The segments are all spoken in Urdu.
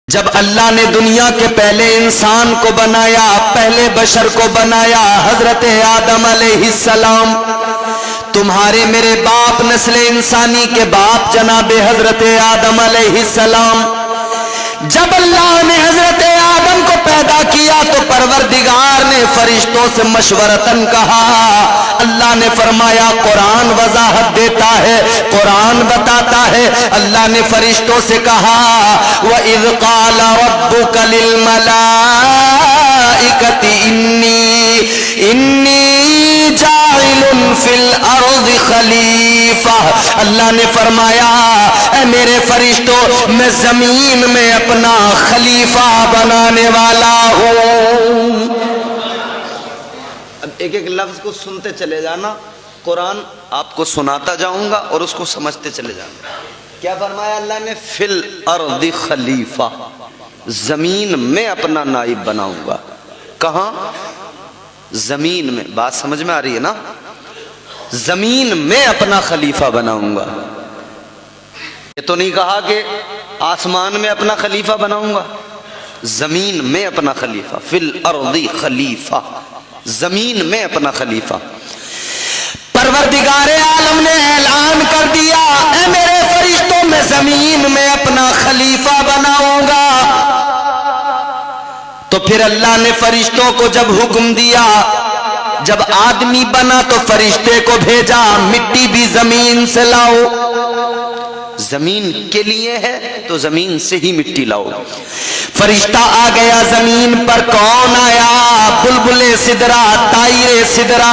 جب اللہ نے دنیا کے پہلے انسان کو بنایا، پہلے بشر کو بنایا، حضرت آدم علیہ السلام، تمہارے میرے باپ نسل انسانی کے باپ جناب حضرت آدم علیہ السلام، جب اللہ نے حضرت آدم کو پیدا کیا تو پروردگار نے فرشتوں سے مشورتاً کہا، اللہ نے فرمایا قرآن وضاحت دیتا ہے، قرآن بتاتا ہے، اللہ نے فرشتوں سے کہا وَإِذْ قَالَ رَبُّكَ لِلْمَلَائِكَةِ إِنِّي جَاعِلٌ فِي الْأَرْضِ خَلِيفَةً، اللہ نے فرمایا اے میرے فرشتوں میں زمین میں اپنا خلیفہ بنانے والا ہوں۔ اب ایک ایک لفظ کو سنتے چلے جانا، قرآن آپ کو سناتا جاؤں گا اور اس کو سمجھتے چلے جانا۔ کیا فرمایا اللہ نے؟ فی الارض خلیفہ، زمین میں اپنا نائب بناؤں گا۔ کہاں؟ زمین میں۔ بات سمجھ میں آ رہی ہے نا؟ زمین میں اپنا خلیفہ بناؤں گا۔ یہ تو نہیں کہا کہ آسمان میں اپنا خلیفہ بناؤں گا، زمین میں اپنا خلیفہ، فی الارض خلیفہ، زمین میں اپنا خلیفہ۔ پروردگار عالم نے اعلان کر دیا اے میرے فرشتوں میں زمین میں اپنا خلیفہ بناؤں گا۔ تو پھر اللہ نے فرشتوں کو جب حکم دیا، جب آدمی بنا تو فرشتے کو بھیجا مٹی بھی زمین سے لاؤ، زمین کے لیے ہے تو زمین سے ہی مٹی لاؤ۔ فرشتہ آ گیا زمین پر، کون آیا؟ بلبل سدرا، طائر سدرا،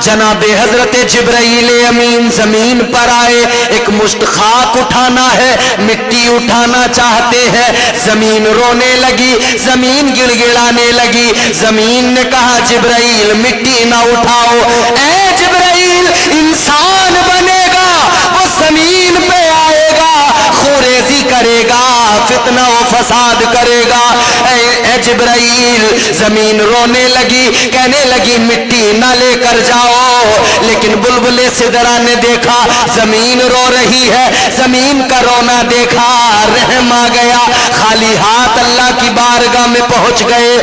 جناب حضرت جبرائیل امین زمین پر آئے۔ ایک مشت خاک اٹھانا ہے، مٹی اٹھانا چاہتے ہیں، زمین رونے لگی، زمین گڑ گڑانے لگی۔ زمین نے کہا جبرائیل مٹی نہ اٹھاؤ، اے جبرائیل انسان بنے گا، وہ زمین پہ آئے گا، خوریزی کرے گا، فتنہ و فساد کرے گا۔ اے جبرائیل، زمین رونے لگی، کہنے لگی مٹی نہ لے کر جاؤ، لیکن بلبل سدرا نے دیکھا زمین رو رہی ہے، زمین کا رونا دیکھا، رحم آ گیا، خالی ہاتھ اللہ کی بارگاہ میں پہنچ گئے۔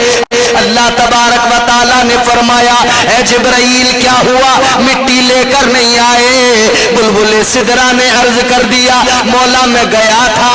اللہ تبارک و تعالیٰ نے فرمایا اے جبرائیل کیا ہوا، مٹی لے کر نہیں آئے؟ بلبل سدرا نے عرض کر دیا مولا میں گیا تھا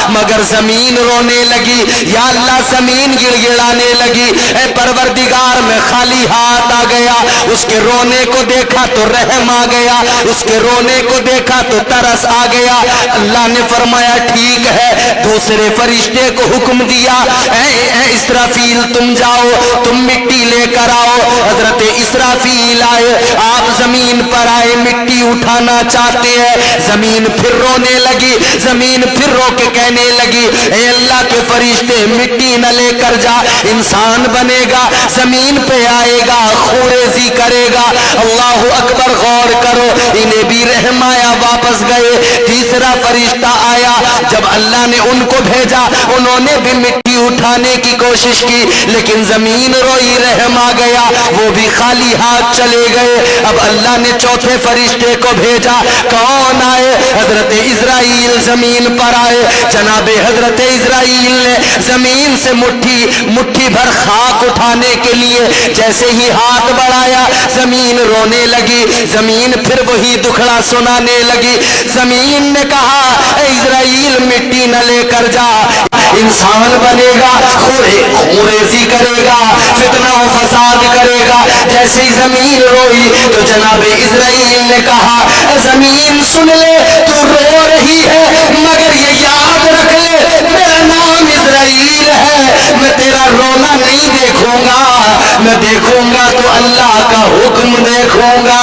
مگر زمین رونے لگی، یا اللہ زمین گڑ گڑانے لگی، اے پروردگار میں خالی ہاتھ آ گیا، اس کے رونے کو دیکھا تو رحم آ گیا، اس کے رونے کو دیکھا تو ترس آ گیا۔ اللہ نے فرمایا ٹھیک ہے، دوسرے فرشتے کو حکم دیا اے اسرافیل تم جاؤ، تم مٹی لے کر آؤ۔ حضرت اسرافیل آئے، آپ زمین پر آئے، مٹی اٹھانا چاہتے ہیں، زمین پھر رونے لگی، زمین پھر رو کے کہنے لگی اے اللہ کے فرشتے مٹی نہ لے کر جا، انسان بنے گا، زمین پہ آئے گا، خوریزی کرے گا۔ اللہ اکبر، غور کرو، انہیں بھی رحم آیا، واپس گئے۔ تیسرا فرشتہ آیا، جب اللہ نے ان کو بھیجا انہوں نے بھی مٹی اٹھانے کی کوشش کی، لیکن زمین روئی، رحم آ گیا، وہ بھی خالی ہاتھ چلے گئے۔ اب اللہ نے چوتھے فرشتے کو بھیجا، کون آئے؟ حضرت اسرائیل زمین پر آئے۔ جناب حضرت اسرائیل نے زمین سے مٹھی بھر خاک اٹھانے کے لیے جیسے ہی ہاتھ بڑھایا، زمین رونے لگی، زمین پھر وہی دکھڑا سنانے لگی۔ زمین نے کہا اے اسرائیل مٹی نہ لے کر جا، انسان بنے گا، خوریزی کرے گا، فتنہ و فساد کرے گا۔ جیسے ہی زمین روئی تو جناب اسرائیل نے کہا زمین سن لے، تو رو رہی ہے مگر یہ یاد رکھ لے میرا نام اسرائیل ہے، میں تیرا رونا نہیں دیکھوں گا، میں دیکھوں گا تو اللہ کا حکم دیکھوں گا۔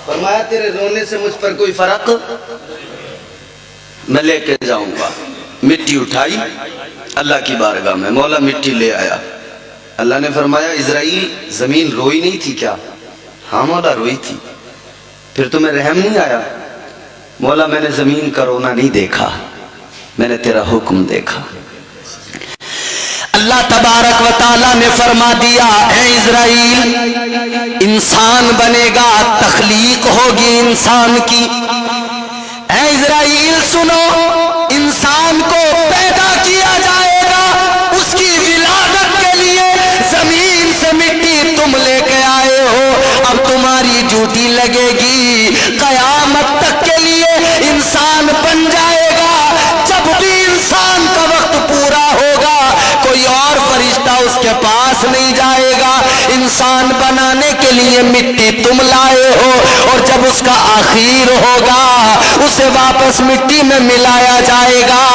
فرمایا تیرے رونے سے مجھ پر کوئی فرق میں لے کے جاؤں گا۔ مٹی اٹھائی اللہ کی بارگاہ میں، مولا مٹی لے آیا۔ اللہ نے فرمایا اسرائیل زمین روئی نہیں تھی کیا؟ ہاں مولا روئی تھی۔ پھر تمہیں رحم نہیں آیا؟ مولا میں نے زمین کا رونا نہیں دیکھا، میں نے تیرا حکم دیکھا۔ اللہ تبارک و تعالیٰ نے فرما دیا اے اسرائیل انسان بنے گا، تخلیق ہوگی انسان کی۔ اے اسرائیل سنو، لیے مٹی تم لائے ہو، اور جب اس کا آخر ہوگا اسے واپس مٹی میں ملایا جائے گا،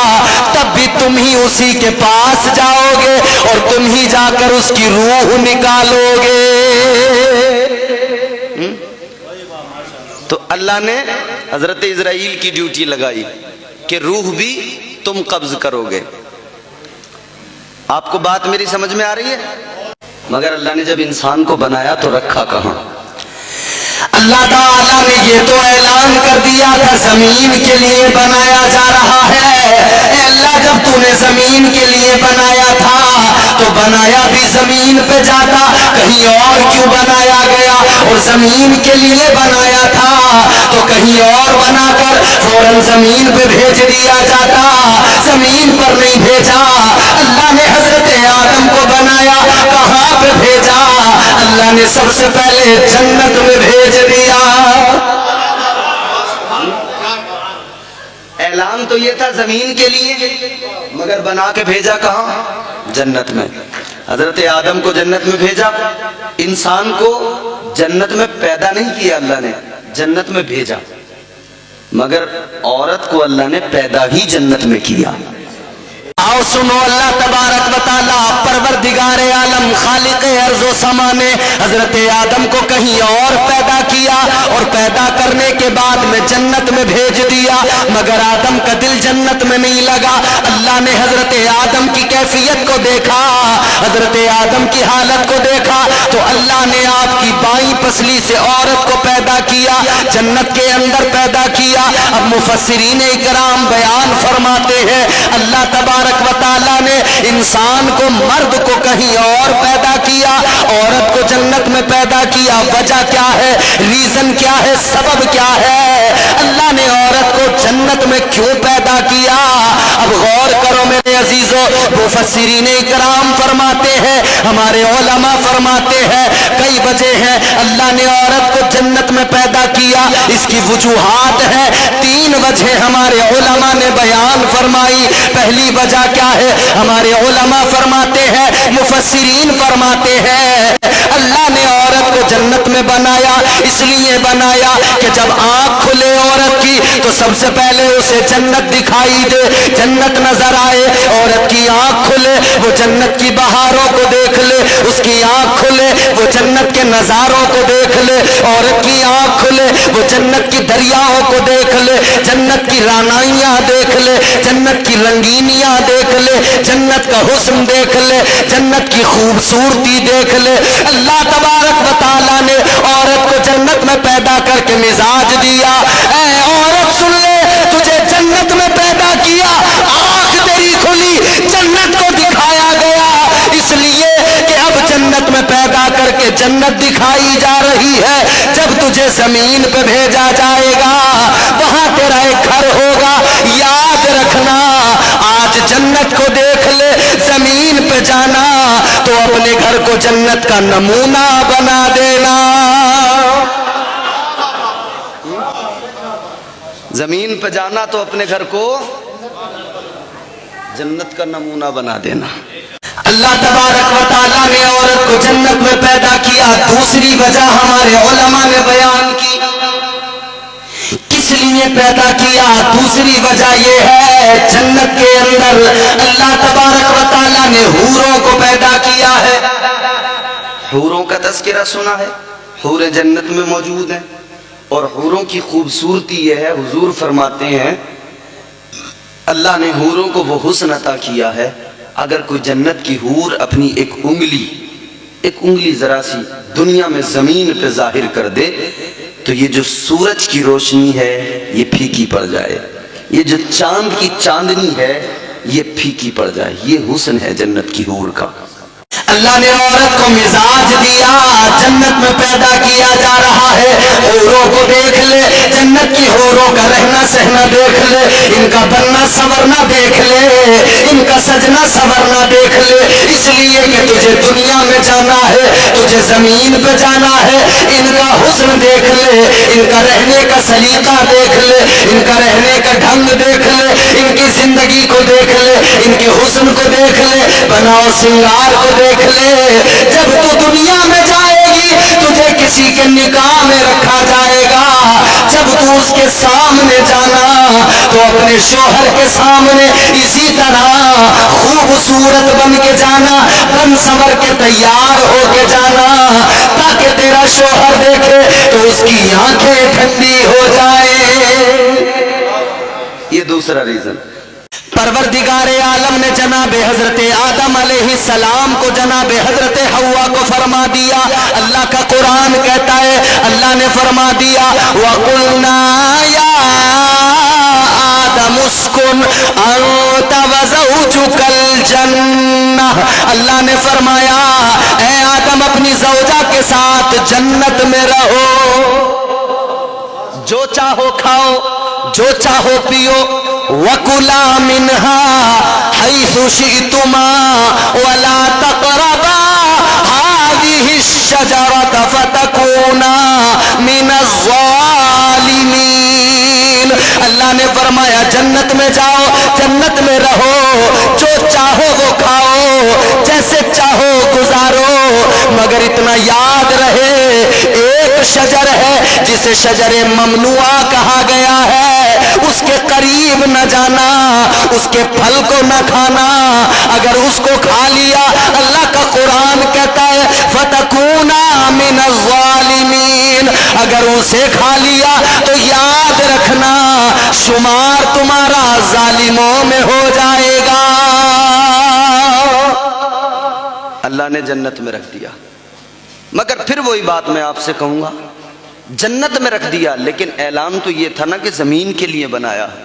تب بھی تم ہی اسی کے پاس جاؤ گے اور تم ہی جا کر اس کی روح نکالو گے۔ تو اللہ نے حضرت اسرائیل کی ڈیوٹی لگائی کہ روح بھی تم قبض کرو گے۔ آپ کو بات میری سمجھ میں آ رہی ہے؟ مگر اللہ نے جب انسان کو بنایا تو رکھا کہاں؟ اللہ تعالیٰ نے یہ تو اعلان کر دیا تھا زمین کے لیے بنایا جا رہا ہے۔ اے اللہ، جب تو نے زمین کے لیے بنایا تھا تو بنایا بھی زمین پہ جاتا، کہیں اور کیوں بنایا گیا؟ اور زمین کے لیے بنایا تھا تو کہیں اور بنا کر فوراً زمین پہ بھیج دیا جاتا، زمین پر نہیں بھیجا۔ اللہ نے حضرت آدم کو بنایا، کہاں پہ بھیجا؟ اللہ نے سب سے پہلے جنت میں بھیج دیا۔ اعلان تو یہ تھا زمین کے لیے، مگر بنا کے بھیجا کہاں؟ جنت میں۔ حضرت آدم کو جنت میں بھیجا، انسان کو جنت میں پیدا نہیں کیا اللہ نے، جنت میں بھیجا، مگر عورت کو اللہ نے پیدا ہی جنت میں کیا۔ آؤ سنو، اللہ تبارک و تعالیٰ پروردگار عالم خالق ارض و سما نے حضرت آدم کو کہیں اور پیدا کیا اور پیدا کرنے کے بعد میں جنت میں بھیج دیا، مگر آدم کا دل جنت میں نہیں لگا۔ اللہ نے حضرت آدم کی کیفیت کو دیکھا، حضرت آدم کی حالت کو دیکھا، تو اللہ نے آپ کی بائیں پسلی سے عورت کو پیدا کیا، جنت کے اندر پیدا کیا۔ اب مفسرین اکرام بیان فرماتے ہیں اللہ تبارک و تعالیٰ نے انسان کو، مرد کو کہیں اور پیدا کیا، عورت کو جنت میں پیدا کیا۔ وجہ کیا ہے؟ ریزن کیا ہے؟ سبب کیا ہے؟ اللہ نے عورت کو جنت میں کیوں پیدا کیا؟ اب غور کرو میرے عزیزو، مفسرین اکرام فرماتے ہیں، ہمارے علماء فرماتے ہیں کئی وجہ ہیں اللہ نے عورت کو جنت میں پیدا کیا۔ اس کی وجوہات ہیں، 3 وجہ ہمارے علماء نے بیان فرمائی۔ پہلی وجہ کیا ہے؟ ہمارے علماء فرماتے ہیں، مفسرین فرماتے ہیں اللہ نے عورت کو جنت میں بنایا، اس لیے بنایا کہ جب آنکھ کھلے عورت کی تو سب سے پہلے اسے جنت دکھائی دے، جنت نظر آئے۔ عورت کی آنکھ کھلے وہ جنت کی بہاروں کو دیکھ لے، اس کی آنکھ کھلے وہ جنت کے نظاروں کو دیکھ لے، عورت کی آنکھ کھلے وہ جنت کی دریاؤں کو دیکھ لے، جنت کی رانائیاں دیکھ لے، جنت کی رنگینیاں دیکھ لے، جنت کا حسن دیکھ لے، جنت کی خوبصورتی دیکھ لے۔ اللہ تبارک و تعالیٰ نے عورت کو جنت میں پیدا کر کے مزاج دیا، اے عورت سن لے، تجھے جنت میں پیدا کیا، آنکھ تیری کھلی، جنت کو دکھایا گیا، اس لیے کہ اب جنت میں پیدا کر کے جنت دکھائی جا رہی ہے۔ جب تجھے زمین پہ بھیجا جائے گا وہاں تیرا ایک گھر ہوگا، یاد رکھنا آج جنت کو دیکھ لے، زمین پہ جانا تو اپنے گھر کو جنت کا نمونہ بنا دینا۔ زمین پہ جانا تو اپنے گھر کو جنت کا نمونہ بنا دینا۔ اللہ تبارک و تعالیٰ نے عورت کو جنت میں پیدا کیا۔ دوسری وجہ ہمارے علماء نے بیان کی کس لیے پیدا کیا۔ دوسری وجہ یہ ہے جنت کے اندر اللہ تبارک و تعالیٰ نے حوروں کو پیدا کیا ہے۔ حوروں کا تذکرہ سنا ہے، حور جنت میں موجود ہیں، اور حوروں کی خوبصورتی یہ ہے، حضور فرماتے ہیں اللہ نے حوروں کو وہ حسن عطا کیا ہے، اگر کوئی جنت کی حور اپنی ایک انگلی ذرا سی دنیا میں زمین پہ ظاہر کر دے تو یہ جو سورج کی روشنی ہے یہ پھیکی پڑ جائے، یہ جو چاند کی چاندنی ہے یہ پھیکی پڑ جائے۔ یہ حسن ہے جنت کی حور کا۔ اللہ نے عورت کو مزاج دیا، جنت میں پیدا کیا جا رہا ہے۔ حوروں کو دیکھ لے، جنت کی حوروں کا رہنا سہنا دیکھ لے، ان کا بننا سنورنا دیکھ لے، ان کا سجنا سنورنا دیکھ لے، اس لیے کہ تجھے دنیا میں جانا ہے، تجھے زمین پہ جانا ہے۔ ان کا حسن دیکھ لے، ان کا رہنے کا سلیقہ دیکھ لے، ان کا رہنے کا ڈھنگ دیکھ لے، ان کی زندگی کو دیکھ لے، ان کے حسن کو دیکھ لے، بناؤ سنگار کو دیکھ لے۔ جب تو دنیا میں جائے گی تجھے کس کسی کے نکاح میں رکھا جائے گا، جب تو اس کے سامنے جانا تو اپنے شوہر کے سامنے اسی طرح خوبصورت بن کے جانا، بن سنور کے تیار ہو کے جانا، تاکہ تیرا شوہر دیکھے تو اس کی آنکھیں ٹھنڈی ہو جائے۔ یہ دوسرا ریزن۔ پروردگار عالم نے جناب حضرت آدم علیہ السلام کو جناب حضرت حوا کو فرما دیا، اللہ کا قرآن کہتا ہے اللہ نے فرما دیا وَقُلْنَا يَا آدَمُ اسْكُنْ أَنْتَ وَزَوْجُكَ الْجَنَّةَ، اللہ نے فرمایا اے آدم اپنی زوجہ کے ساتھ جنت میں رہو، جو چاہو کھاؤ، جو چاہو پیو، وَكُلَا مِنْهَا حَيْثُ شِئْتُمَا وَلَا تَقْرَبَا هَذِهِ الشَّجَرَةَ فَتَكُونَا مِنَ الظَّالِمِينَ۔ اللہ نے فرمایا جنت میں جاؤ، جنت میں رہو، جو چاہو وہ کھاؤ، جیسے چاہو گزارو، مگر اتنا یاد رہے ایک شجر ہے جسے شجر ممنوعہ کہا گیا ہے، اس کے قریب نہ جانا، اس کے پھل کو نہ کھانا، اگر اس کو کھا لیا اللہ کا قرآن کہتا ہے فَتَكُونَا مِنَ الظَّالِمِينَ، اگر اسے کھا لیا تو یاد رکھنا شمار تمہارا ظالموں میں ہو جائے گا۔ اللہ نے جنت میں رکھ دیا، مگر پھر وہی بات میں آپ سے کہوں گا، جنت میں رکھ دیا لیکن اعلان تو یہ تھا نا کہ زمین کے لیے بنایا ہے۔